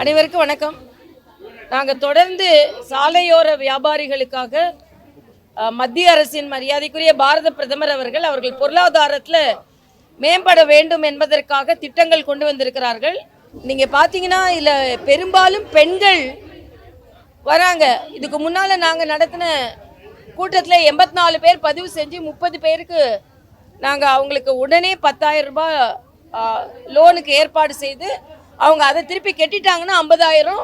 அனைவருக்கும் வணக்கம். நாங்கள் தொடர்ந்து சாலையோர வியாபாரிகளுக்காக மத்திய அரசின் மரியாதைக்குரிய பாரத பிரதமர் அவர்கள் பொருளாதாரத்தில் மேம்பட வேண்டும் என்பதற்காக திட்டங்கள் கொண்டு வந்திருக்கிறார்கள். நீங்கள் பார்த்தீங்கன்னா இதில் பெரும்பாலும் பெண்கள் வராங்க. இதுக்கு முன்னால் நாங்கள் நடத்தின கூட்டத்தில் 84 பேர் பதிவு செஞ்சு 30 பேருக்கு நாங்கள் அவங்களுக்கு உடனே 10,000 ரூபாய் லோனுக்கு ஏற்பாடு செய்து அவங்க அதை திருப்பி கட்டிட்டாங்கன்னா 50,000,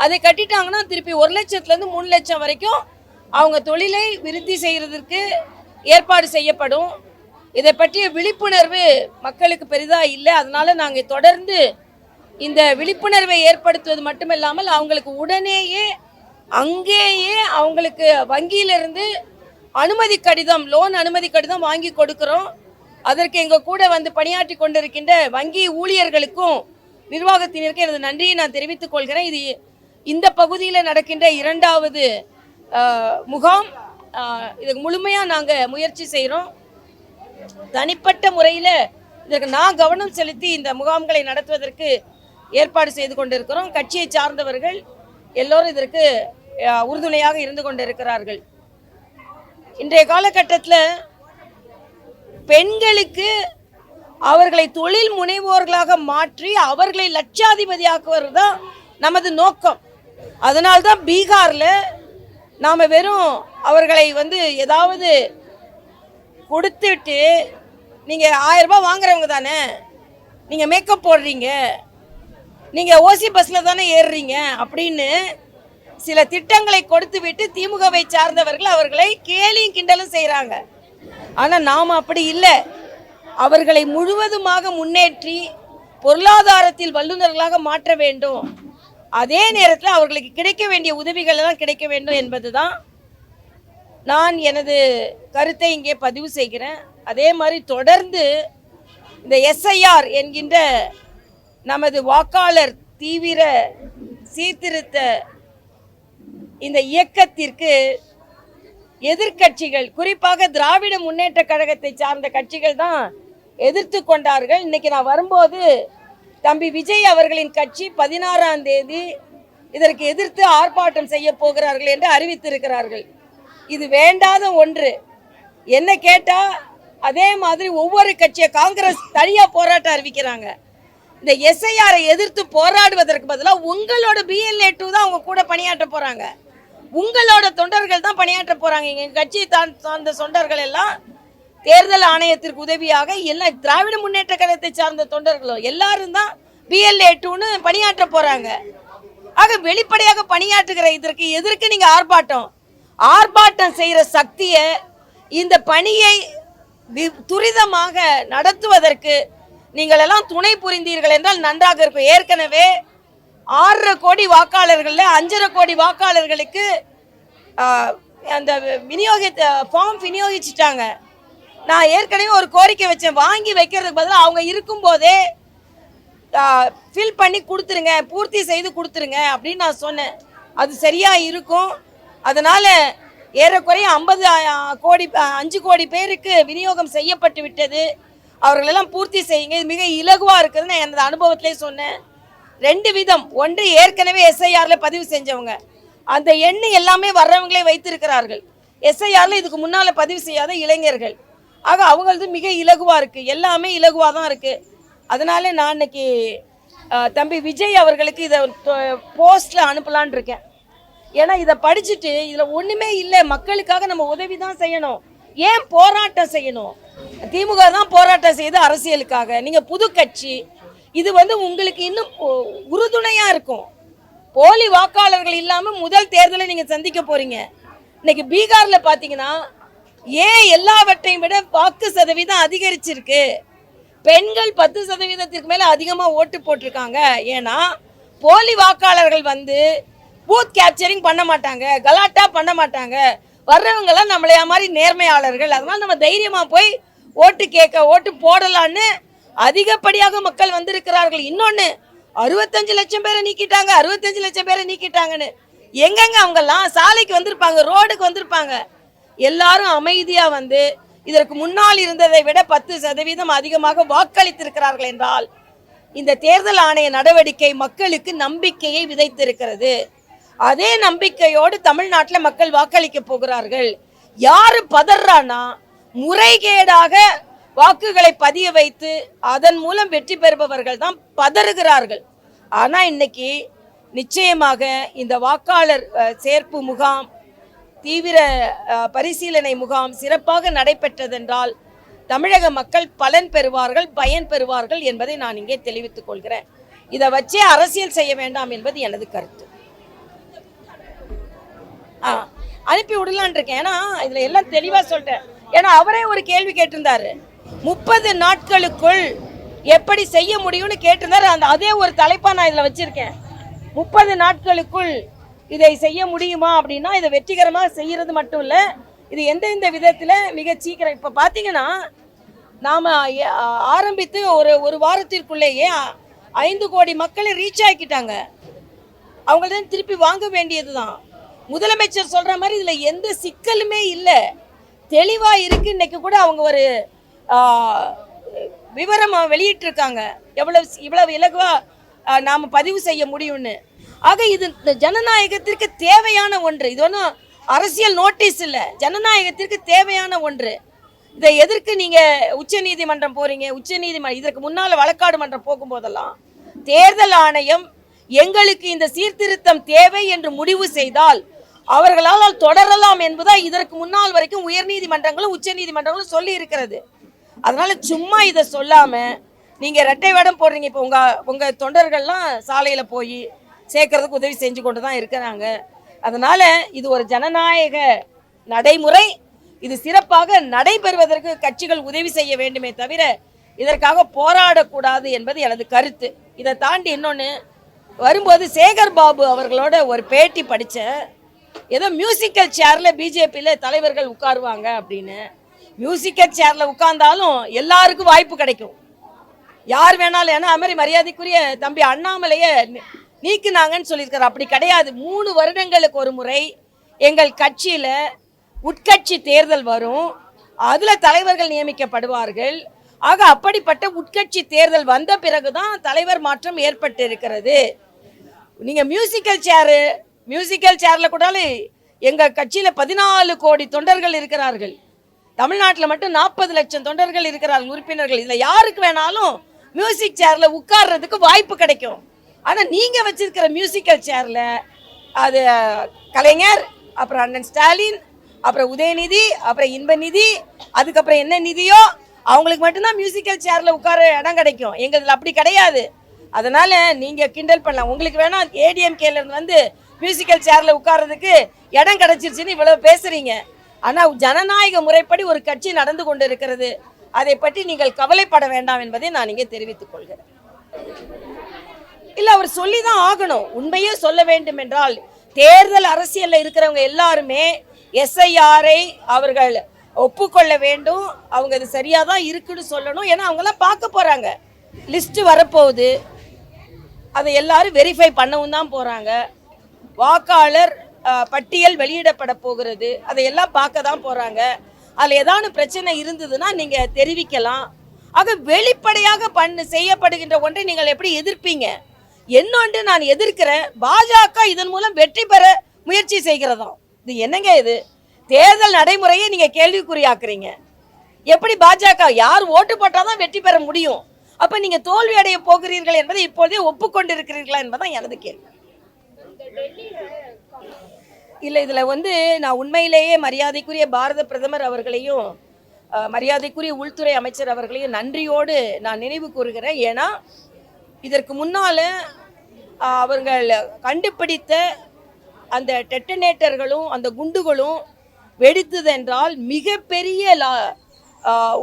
அதை கட்டிட்டாங்கன்னா திருப்பி 1 லட்சத்துலேருந்து 3 லட்சம் வரைக்கும் அவங்க தொழிலை விருத்தி செய்கிறதுக்கு ஏற்பாடு செய்யப்படும். இதை பற்றிய விழிப்புணர்வு மக்களுக்கு பெரிதாக இல்லை. அதனால் நாங்கள் தொடர்ந்து இந்த விழிப்புணர்வை ஏற்படுத்துவது மட்டுமில்லாமல் அவங்களுக்கு உடனேயே அங்கேயே அவங்களுக்கு வங்கியிலிருந்து அனுமதி கடிதம், லோன் அனுமதி கடிதம் வாங்கி கொடுக்குறோம். அதற்கு எங்கள் கூட வந்து பணியாற்றி கொண்டிருக்கின்ற வங்கி ஊழியர்களுக்கும் நிர்வாகத்தினருக்கு எனது நன்றியை நான் தெரிவித்துக் கொள்கிறேன். இது இந்த பகுதியில் நடக்கின்ற 2வது முகாம். இதுக்கு முழுமையாக நாங்கள் முயற்சி செய்கிறோம். தனிப்பட்ட முறையில் இதற்கு நான் கவனம் செலுத்தி இந்த முகாம்களை நடத்துவதற்கு ஏற்பாடு செய்து கொண்டிருக்கிறோம். கட்சியை சார்ந்தவர்கள் எல்லோரும் இதற்கு உறுதுணையாக இருந்து கொண்டிருக்கிறார்கள். இன்றைய காலகட்டத்தில் பெண்களுக்கு அவர்களை தொழில் முனைவோர்களாக மாற்றி அவர்களை லட்சாதிபதியாக்குவது தான் நமது நோக்கம். அதனால்தான் பீகாரில் நாம் வெறும் அவர்களை ஏதாவது கொடுத்துட்டு நீங்கள் 1000 ரூபாய் வாங்குறவங்க தானே, நீங்கள் மேக்கப் போடுறீங்க, நீங்கள் ஓசி பஸ்ஸில் தானே ஏறுறீங்க அப்படின்னு சில திட்டங்களை கொடுத்து விட்டு திமுகவை சார்ந்தவர்கள் அவர்களை கேலியும் கிண்டலும் செய்கிறாங்க. ஆனால் நாம் அப்படி இல்லை. அவர்களை முழுவதுமாக முன்னேற்றி பொருளாதாரத்தில் வல்லுநர்களாக மாற்ற வேண்டும். அதே நேரத்தில் அவர்களுக்கு கிடைக்க வேண்டிய உதவிகள் எல்லாம் கிடைக்க வேண்டும் என்பதுதான் நான் எனது கருத்தை இங்கே பதிவு செய்கிறேன். அதே மாதிரி தொடர்ந்து இந்த SIR என்கின்ற நமது வாக்காளர் தீவிர சீர்திருத்த இந்த இயக்கத்திற்கு எதிர்கட்சிகள், குறிப்பாக திராவிட முன்னேற்ற கழகத்தை சார்ந்த கட்சிகள் தான் எதிர்த்து கொண்டார்கள். இன்னைக்கு நான் வரும்போது தம்பி விஜய் அவர்களின் கட்சி 16ஆம் தேதி இதற்கு எதிர்த்து ஆர்ப்பாட்டம் செய்ய போகிறார்கள் என்று அறிவித்திருக்கிறார்கள். இது வேண்டாத ஒன்று. என்ன கேட்டால் அதே மாதிரி ஒவ்வொரு கட்சியை காங்கிரஸ் தனியாக போராட்டம் அறிவிக்கிறாங்க. இந்த SIR-ஐ எதிர்த்து போராடுவதற்கு பதிலாக உங்களோட BLA-2 தான் அவங்க கூட பணியாற்ற போகிறாங்க. உங்களோட தொண்டர்கள் தான் பணியாற்ற போகிறாங்க. எங்கள் கட்சியை சார்ந்த தொண்டர்கள் எல்லாம் தேர்தல் ஆணையத்திற்கு உதவியாக எல்லாம் திராவிட முன்னேற்ற கழகத்தை சார்ந்த தொண்டர்களும் எல்லாரும் தான் BLA-2ன்னு பணியாற்ற போகிறாங்க. ஆக வெளிப்படையாக பணியாற்றுகிற இதற்கு எதற்கு நீங்கள் ஆர்ப்பாட்டம் செய்கிற சக்தியை, இந்த பணியை துரிதமாக நடத்துவதற்கு நீங்கள் எல்லாம் துணை புரிந்தீர்கள் என்றால் நன்றாக இருக்கும். ஏற்கனவே 6.5 கோடி வாக்காளர்களில் 5.5 கோடி வாக்காளர்களுக்கு அந்த ஃபார்ம் விநியோகிச்சிட்டாங்க. நான் ஏற்கனவே ஒரு கோரிக்கை வச்சேன், வாங்கி வைக்கிறதுக்கு பதிலாக அவங்க இருக்கும்போதே ஃபில் பண்ணி கொடுத்துருங்க, பூர்த்தி செய்து கொடுத்துருங்க அப்படின்னு நான் சொன்னேன். அது சரியாக இருக்கும். அதனால் ஏறக்குறைய 5 கோடி பேருக்கு விநியோகம் செய்யப்பட்டு விட்டது. அவர்களெல்லாம் பூர்த்தி செய்யுங்க. இது மிக இலகுவாக இருக்குதுன்னு நான் எனது அனுபவத்திலே சொன்னேன். 2 விதம். ஒன்று, ஏற்கனவே SIR-ல பதிவு செஞ்சவங்க, அந்த எண்ணு எல்லாமே வர்றவங்களே வைத்திருக்கிறார்கள். SIR-ல இதுக்கு முன்னால் பதிவு செய்யாத இளைஞர்கள். ஆக அவங்களது மிக இலகுவாக இருக்குது. எல்லாமே இலகுவாக தான் இருக்குது. அதனால நான் இன்னைக்கு தம்பி விஜய் அவர்களுக்கு இதை போஸ்ட்டில் அனுப்பலான் இருக்கேன். ஏன்னா இதை படிச்சுட்டு இதில் ஒன்றுமே இல்லை, மக்களுக்காக நம்ம உதவி தான் செய்யணும், ஏன் போராட்டம் செய்யணும்? திமுக தான் போராட்டம் செய்து அரசியலுக்காக. நீங்கள் புது கட்சி, இது உங்களுக்கு இன்னும் உறுதுணையாக இருக்கும். போலி வாக்காளர்கள் இல்லாமல் முதல் தேர்தலை நீங்கள் சந்திக்க போகிறீங்க. இன்னைக்கு பீகாரில் பார்த்தீங்கன்னா ஏன் எல்லாவற்றையும் விட வாக்கு சதவீதம் அதிகரிச்சிருக்கு. பெண்கள் 10% மேலே அதிகமாக ஓட்டு போட்டிருக்காங்க. ஏன்னா போலி வாக்காளர்கள் பூத் கேப்சரிங் பண்ண மாட்டாங்க, கலாட்டா பண்ண மாட்டாங்க. வர்றவங்கெல்லாம் நம்மளைய மாதிரி நேர்மையாளர்கள். அதனால் நம்ம தைரியமாக போய் ஓட்டு கேட்க, ஓட்டு போடலான்னு அதிகப்படியாக மக்கள் வந்திருக்கிறார்கள். இன்னொன்று, 65 லட்சம் பேரை நீக்கிட்டாங்க, 65 லட்சம் பேரை நீக்கிட்டாங்கன்னு. எங்கெங்க அவங்கெல்லாம் சாலைக்கு வந்திருப்பாங்க, ரோடுக்கு வந்திருப்பாங்க. எல்லாரும் அமைதியாக இதற்கு முன்னால் இருந்ததை விட 10% அதிகமாக வாக்களித்திருக்கிறார்கள் என்றால் இந்த தேர்தல் ஆணைய நடவடிக்கை மக்களுக்கு நம்பிக்கையை விதைத்திருக்கிறது. அதே நம்பிக்கையோடு தமிழ்நாட்டில் மக்கள் வாக்களிக்க போகிறார்கள். யாரு பதறானா, முறைகேடாக வாக்குகளை பதிய வைத்து அதன் மூலம் வெற்றி பெறுபவர்கள் தான் பதறுகிறார்கள். ஆனா இன்னைக்கு நிச்சயமாக இந்த வாக்காளர் சேர்ப்பு முகாம், தீவிர பரிசீலனை முகாம் சிறப்பாக நடைபெற்றதென்றால் தமிழக மக்கள் பலன் பெறுவார்கள், பயன் பெறுவார்கள் என்பதை நான் இங்கே தெரிவித்துக் கொள்கிறேன். இதை வச்சே அரசியல் செய்ய வேண்டாம் என்பது எனது கருத்து. அனுப்பி விடலான் இருக்கேன். ஏன்னா இதுல எல்லாம் தெளிவா சொல்றேன். ஏன்னா அவரே ஒரு கேள்வி கேட்டிருந்தாரு, 30 நாட்களுக்குள் எப்படி செய்ய முடியும்னு கேட்டிருந்தாரு. அதே ஒரு தலைப்பா நான் இதுல வச்சிருக்கேன். 30 நாட்களுக்குள் இதை செய்ய முடியுமா அப்படின்னா, இதை வெற்றிகரமாக செய்யறது மட்டும் இல்லை, இது எந்தெந்த விதத்தில் மிக சீக்கிரம். இப்போ பார்த்தீங்கன்னா நாம் ஆரம்பித்து ஒரு வாரத்திற்குள்ளேயே 5 கோடி மக்களை ரீச் ஆக்கிட்டாங்க. அவங்கள்தான் திருப்பி வாங்க வேண்டியது தான். முதலமைச்சர் சொல்கிற மாதிரி இதில் எந்த சிக்கலுமே இல்லை, தெளிவாக இருக்குது. இன்றைக்கி கூட அவங்க ஒரு விவரம் வெளியிட்டிருக்காங்க, இவ்வளவு இலகுவாக நாம் பதிவு செய்ய முடியும்னு. ஆக இது ஜனநாயகத்திற்கு தேவையான ஒன்று. இது ஒன்றும் அரசியல் நோட்டீஸ் இல்லை, ஜனநாயகத்திற்கு தேவையான ஒன்று. இதை எதற்கு நீங்கள் உச்ச நீதிமன்றம் போகிறீங்க? இதற்கு முன்னால் வழக்காடு மன்றம் போகும்போதெல்லாம் தேர்தல் ஆணையம் எங்களுக்கு இந்த சீர்திருத்தம் தேவை என்று முடிவு செய்தால் அவர்களால் தொடரலாம் என்பதா இதற்கு முன்னால் வரைக்கும் உயர்நீதிமன்றங்களும் உச்ச நீதிமன்றங்களும் சொல்லி இருக்கிறது. அதனால சும்மா இதை சொல்லாம நீங்க இரட்டை வேடம் போடுறீங்க. இப்போ உங்க தொண்டர்கள்லாம் சாலையில போய் சேர்க்கறதுக்கு உதவி செஞ்சு கொண்டு தான் இருக்கிறாங்க. அதனால இது ஒரு ஜனநாயக நடைமுறை. இது சிறப்பாக நடைபெறுவதற்கு கட்சிகள் உதவி செய்ய வேண்டுமே தவிர இதற்காக போராடக்கூடாது என்பது எனது கருத்து. இதை தாண்டி இன்னொன்று, வரும்போது சேகர் பாபு அவர்களோட ஒரு பேட்டி படித்தேன். ஏதோ மியூசிக்கல் சேரில் பிஜேபியில் தலைவர்கள் உட்காருவாங்க அப்படின்னு. மியூசிக்கல் சேரில் உட்கார்ந்தாலும் எல்லாருக்கும் வாய்ப்பு கிடைக்கும், யார் வேணாலும். ஏன்னா அது மாதிரி மரியாதைக்குரிய தம்பி அண்ணாமலையை நீக்குனாங்கன்னு சொல்லியிருக்காரு. அப்படி கிடையாது. 3 வருடங்களுக்கு ஒரு முறை எங்கள் கட்சியில் உட்கட்சி தேர்தல் வரும், அதில் தலைவர்கள் நியமிக்கப்படுவார்கள். ஆக அப்படிப்பட்ட உட்கட்சி தேர்தல் வந்த பிறகுதான் தலைவர் மாற்றம் ஏற்பட்டு இருக்கிறது. நீங்கள் மியூசிக்கல் சேரில் கூட எங்கள் கட்சியில் 14 கோடி தொண்டர்கள் இருக்கிறார்கள். தமிழ்நாட்டில் மட்டும் 40 லட்சம் தொண்டர்கள் இருக்கிறார்கள், உறுப்பினர்கள். இதில் யாருக்கு வேணாலும் மியூசிக் சேரில் உட்கார்றதுக்கு வாய்ப்பு கிடைக்கும். ஆனால் நீங்கள் வச்சிருக்கிற மியூசிக்கல் சேரில் அது கலைஞர், அப்புறம் அண்ணன் ஸ்டாலின், அப்புறம் உதயநிதி, அப்புறம் இன்பநிதி, அதுக்கப்புறம் என்ன நிதியோ அவங்களுக்கு மட்டும்தான் மியூசிக்கல் சேரில் உட்கார இடம் கிடைக்கும். எங்கள் அப்படி கிடையாது. அதனால் நீங்கள் கிண்டல் பண்ணலாம். உங்களுக்கு வேணால் ஏடிஎம்கேலேருந்து வந்து மியூசிக்கல் சேரில் உட்கார்றதுக்கு இடம் கிடைச்சிருச்சுன்னு இவ்வளோ பேசுகிறீங்க. ஆனால் ஜனநாயக முறைப்படி ஒரு கட்சி நடந்து கொண்டு இருக்கிறது. அதை பற்றி நீங்கள் கவலைப்பட வேண்டாம் என்பதை நான் இங்கே தெரிவித்துக் கொள்கிறேன். இல்லை, அவர் சொல்லி தான் ஆகணும். உண்மையே சொல்ல வேண்டும் என்றால் தேர்தல் அரசியலில் இருக்கிறவங்க எல்லாருமே எஸ்ஐஆரை அவர்கள் ஒப்புக்கொள்ள வேண்டும். அவங்க அது சரியாக தான் இருக்குன்னு சொல்லணும். ஏன்னா அவங்கெல்லாம் பார்க்க போகிறாங்க. லிஸ்ட்டு வரப்போகுது, அதை எல்லாரும் வெரிஃபை பண்ணவும் தான் போகிறாங்க. வாக்காளர் பட்டியல் வெளியிடப்பட போகிறது, அதையெல்லாம் பார்க்க தான் போகிறாங்க. அதில் ஏதாவது பிரச்சனை இருந்ததுன்னா நீங்கள் தெரிவிக்கலாம். ஆக வெளிப்படையாக செய்யப்படுகின்ற ஒன்றை நீங்கள் எப்படி எதிர்ப்பீங்க? என்னொன்று நான் எதிர்க்கிறேன், பாஜக இதன் மூலம் வெற்றி பெற முயற்சி செய்கிறதாம். இது என்னங்க இது? தேர்தல் நடைமுறையை நீங்கள் கேள்விக்குறியாக்குறீங்க. எப்படி பாஜக யார் ஓட்டு போட்டால் தான் வெற்றி பெற முடியும்? அப்போ நீங்கள் தோல்வி அடைய போகிறீர்கள் என்பதை இப்போதே ஒப்புக்கொண்டிருக்கிறீர்களா என்பதான் எனது கேள்வி. இல்லை, இதில் நான் உண்மையிலேயே மரியாதைக்குரிய பாரத பிரதமர் அவர்களையும் மரியாதைக்குரிய உள்துறை அமைச்சர் அவர்களையும் நன்றியோடு நான் நினைவு கூறுகிறேன். ஏன்னா இதற்கு முன்னால் அவர்கள் கண்டுபிடித்த அந்த டெட்டனேட்டர்களும் அந்த குண்டுகளும் வெடித்ததென்றால் மிகப்பெரிய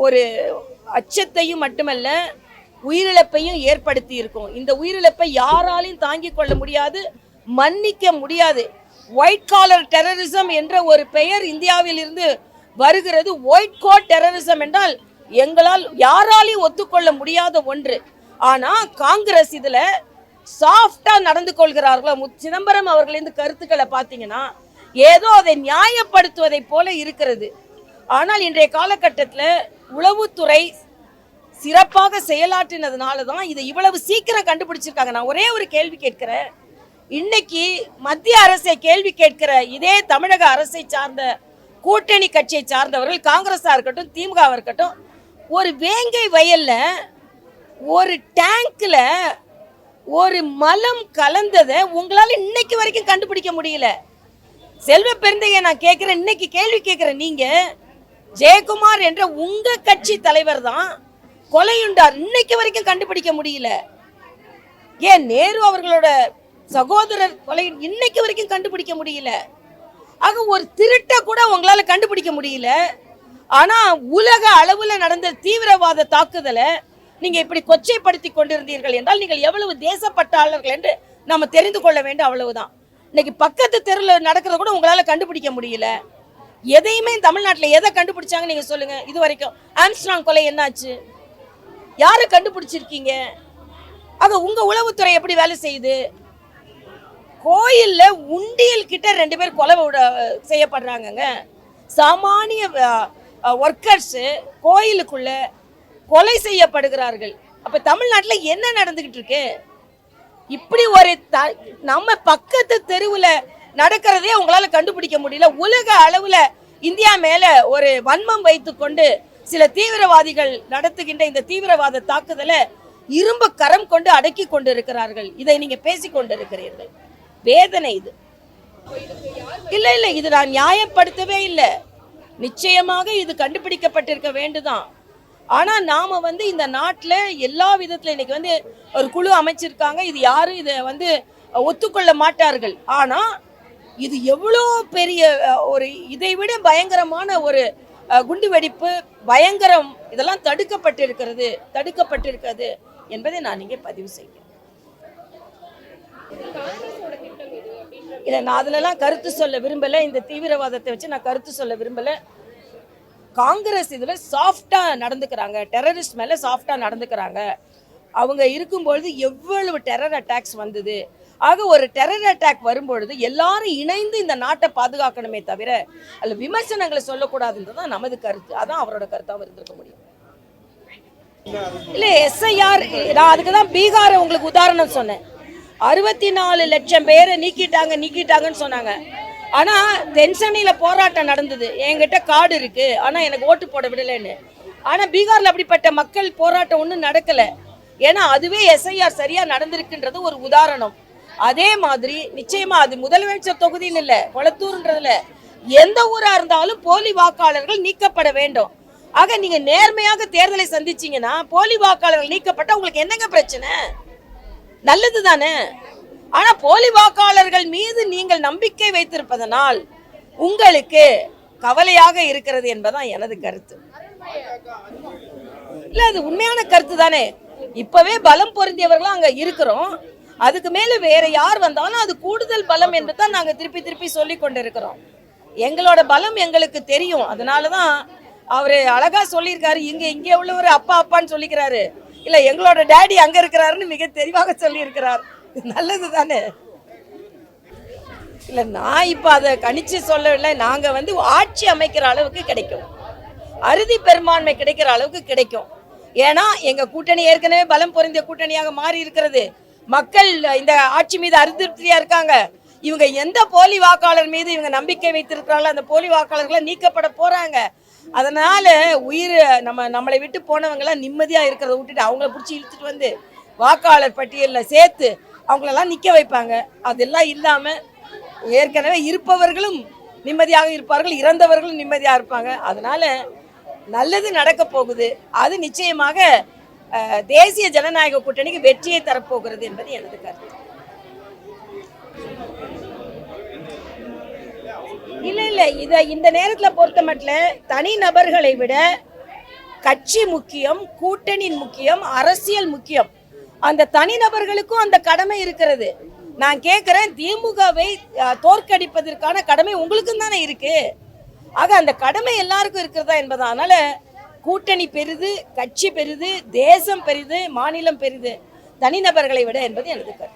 ஒரு அச்சத்தையும் மட்டுமல்ல உயிரிழப்பையும் ஏற்படுத்தி இருக்கும். இந்த உயிரிழப்பை யாராலையும் தாங்கிக் கொள்ள முடியாது, மன்னிக்க முடியாது. ஒயிட் காலர் டெரரிசம் என்ற ஒரு பெயர் இந்தியாவில் இருந்து வருகிறது. ஒயிட் கோட் டெரரிசம் என்றால் எங்களால் யாராலையும் ஒத்துக்கொள்ள முடியாத ஒன்று. ஆனால் காங்கிரஸ் இதில் சாஃப்டாக நடந்து கொள்கிறார்களோ. சிதம்பரம் அவர்களின் கருத்துக்களை பார்த்தீங்கன்னா ஏதோ அதை நியாயப்படுத்துவதை போல இருக்கிறது. ஆனால் இன்றைய காலகட்டத்தில் உளவுத்துறை சிறப்பாக செயலாற்றினதுனால தான் இதை இவ்வளவு சீக்கிரம் கண்டுபிடிச்சிருக்காங்க. நான் ஒரே ஒரு கேள்வி கேட்கிறேன். இன்னைக்கு மத்திய அரசை கேள்வி கேட்கிற இதே தமிழக அரசை சார்ந்த கூட்டணி கட்சியை சார்ந்தவர்கள், காங்கிரஸா இருக்கட்டும் திமுக இருக்கட்டும், ஒரு வேங்கை வயல்ல ஒரு டேங்க்ல ஒரு மலம் கலந்ததை உங்களால இன்னைக்கு வரைக்கும் கண்டுபிடிக்க முடியல. செல்வ பெருந்தையை நான் கேட்கிறேன், இன்னைக்கு கேள்வி கேட்கிறேன். நீங்க ஜெயக்குமார் என்ற உங்க கட்சி தலைவர் தான் கொலையுண்டார், இன்னைக்கு வரைக்கும் கண்டுபிடிக்க முடியல. ஏன் நேரு அவர்களோட சகோதரர் கொலை இன்னைக்கு வரைக்கும் கண்டுபிடிக்க முடியல. ஆக ஒரு திருட்ட கூட உங்களால கண்டுபிடிக்க முடியல. ஆனா உலக அளவுல நடந்த தீவிரவாத தாக்குதலை நீங்க இப்படி கொச்சைப்படுத்தி கொண்டிருந்தீர்கள் என்றால் நீங்கள் எவ்வளவு தேசப்பட்டாளர்கள் என்று நம்ம தெரிந்து கொள்ள வேண்டும். அவ்வளவுதான். இன்னைக்கு பக்கத்து தெருவில் நடக்கிறத கூட உங்களால கண்டுபிடிக்க முடியல. எதையுமே தமிழ்நாட்டில் எதை கண்டுபிடிச்சாங்க நீங்க சொல்லுங்க. இது வரைக்கும் ஆம்ஸ்ட்ராங் கொலை என்னாச்சு? யாரை கண்டுபிடிச்சிருக்கீங்க? ஆக உங்க உளவுத்துறை எப்படி வேலை செய்யுது? கோயில்ல உண்டியல் கிட்ட 2 பேர் கொலை செய்யப்படுறாங்க. சாமானிய ஒர்க்கர்ஸ் கோயிலுக்குள்ள கொலை செய்யப்படுகிறார்கள். அப்ப தமிழ்நாட்டில் என்ன நடந்துகிட்டு இருக்கு? இப்படி ஒரு நம்ம பக்கத்து தெருவில் நடக்கிறதே உங்களால கண்டுபிடிக்க முடியல. உலக அளவுல இந்தியா மேல ஒரு வன்மம் வைத்துக் கொண்டு சில தீவிரவாதிகள் நடத்துகின்ற இந்த தீவிரவாத தாக்குதலை இரும்பு கரம் கொண்டு அடக்கி கொண்டு இருக்கிறார்கள். இதை நீங்க பேசிக் கொண்டிருக்கிறீர்கள். வேதனை இது. இல்ல இல்ல, இது நான் நியாயப்படுத்தவே இல்லை. நிச்சயமாக இது கண்டுபிடிக்கப்பட்டிருக்க வேண்டுதான். ஆனா நாம இந்த நாட்டில் எல்லா விதத்துல இன்னைக்கு ஒரு குழு அமைச்சிருக்காங்க. இது யாரும் இதை ஒத்துக்கொள்ள மாட்டார்கள். ஆனா இது எவ்வளோ பெரிய ஒரு இதை விட பயங்கரமான ஒரு குண்டு வெடிப்பு, பயங்கரம், இதெல்லாம் தடுக்கப்பட்டிருக்கிறது என்பதை நான் இங்கே பதிவு செய்கிறேன். இல்லை, நான் அதிலெல்லாம் கருத்து சொல்ல விரும்பலை. இந்த தீவிரவாதத்தை வச்சு நான் கருத்து சொல்ல விரும்பலை. காங்கிரஸ் இதில் சாஃப்டாக நடந்துக்கிறாங்க, டெரரிஸ்ட் மேலே சாஃப்டாக நடந்துக்கிறாங்க. அவங்க இருக்கும்பொழுது எவ்வளவு டெரர் அட்டாக்ஸ் வந்தது. ஆக ஒரு டெரர் அட்டாக் வரும்பொழுது எல்லாரும் இணைந்து இந்த நாட்டை பாதுகாக்கணுமே தவிர அதில் விமர்சனங்களை சொல்லக்கூடாதுன்றது தான் நமது கருத்து. அதான் அவரோட கருத்தாக இருந்திருக்க முடியும். இல்லை, எஸ்ஐஆர், நான் அதுக்கு தான் பீகாரை உங்களுக்கு உதாரணம் சொன்னேன். 64 லட்சம் பேரை நீக்கிட்டாங்கன்னு சொன்னாங்க. ஆனால் தென்சென்னையில் போராட்டம் நடந்தது. என்கிட்ட கார்டு இருக்கு, ஆனால் எனக்கு ஓட்டு போட விடலைன்னு. ஆனால் பீகாரில் அப்படிப்பட்ட மக்கள் போராட்டம் ஒன்றும் நடக்கலை. ஏன்னா அதுவே எஸ்ஐஆர் சரியாக நடந்திருக்குன்றது ஒரு உதாரணம். அதே மாதிரி நிச்சயமா அது முதலமைச்சர் தொகுதின்னு இல்லை, கொளத்தூர்ன்றதுல எந்த ஊரா இருந்தாலும் போலி வாக்காளர்கள் நீக்கப்பட வேண்டும். ஆக நீங்க நேர்மையாக தேர்தலை சந்திச்சீங்கன்னா போலி வாக்காளர்கள் நீக்கப்பட்ட உங்களுக்கு என்னங்க பிரச்சனை? நல்லது தானே. ஆனா போலி வாக்காளர்கள் மீது நீங்கள் நம்பிக்கை வைத்திருப்பதனால் உங்களுக்கு கவலையாக இருக்கிறது என்பதான் எனது கருத்து. இல்ல, அது உண்மையான கருத்து தானே. இப்பவே பலம் பொருந்தியவர்களும் அங்க இருக்கிறோம். அதுக்கு மேல வேற யார் வந்தாலும் அது கூடுதல் பலம் என்று தான் நாங்க திருப்பி சொல்லி கொண்டிருக்கிறோம். எங்களோட பலம் எங்களுக்கு தெரியும். அதனாலதான் அவரு அழகா சொல்லியிருக்காரு. இங்கே உள்ளவர் அப்பான்னு சொல்லிக்கிறாரு. இல்ல, எங்களோட டேடி அங்க இருக்கிறாருன்னு மிக தெளிவாக சொல்லி இருக்கிறார். நல்லது தானே. இல்ல, நான் இப்ப அதை கணிச்சு சொல்லவில்லை. நாங்க ஆட்சி அமைக்கிற அளவுக்கு கிடைக்கும், அறுதி பெரும்பான்மை கிடைக்கிற அளவுக்கு கிடைக்கும். ஏன்னா எங்க கூட்டணி ஏற்கனவே பலம் பொருந்திய கூட்டணியாக மாறி இருக்கிறது. மக்கள் இந்த ஆட்சி மீது அதிருப்தியா இருக்காங்க. இவங்க எந்த போலி வாக்காளர் மீது இவங்க நம்பிக்கை வைத்திருக்கிறாங்களோ அந்த போலி வாக்காளர்களை நீக்கப்பட போறாங்க. அதனால நம்மளை விட்டு போனவங்களாம் நிம்மதியா இருக்கிறத விட்டுட்டு அவங்கள பிடிச்சி இழுத்துட்டு வாக்காளர் பட்டியலில் சேர்த்து அவங்களெல்லாம் நிற்க வைப்பாங்க. அதெல்லாம் இல்லாம ஏற்கனவே இருப்பவர்களும் நிம்மதியாக இருப்பார்கள், இறந்தவர்களும் நிம்மதியாக இருப்பாங்க. அதனால நல்லது நடக்க போகுது. அது நிச்சயமாக தேசிய ஜனநாயக கூட்டணிக்கு வெற்றியை தரப்போகிறது என்பது எனது கருத்து. இல்ல, இதை இந்த நேரத்தில் பொறுத்த மட்டும் தனி நபர்களை விட கட்சி முக்கியம், கூட்டணி முக்கியம், அரசியல் முக்கியம். அந்த தனிநபர்களுக்கும் அந்த கடமை இருக்கிறது. நான் கேட்கிறேன், திமுகவை தோற்கடிப்பதற்கான கடமை உங்களுக்கும் தானே இருக்கு. ஆக அந்த கடமை எல்லாருக்கும் இருக்கிறதா என்பதா. அதனால கூட்டணி பெரிது, கட்சி பெரிது, தேசம் பெரிது, மாநிலம் பெரிது, தனிநபர்களை விட என்பது எனது கருத்து.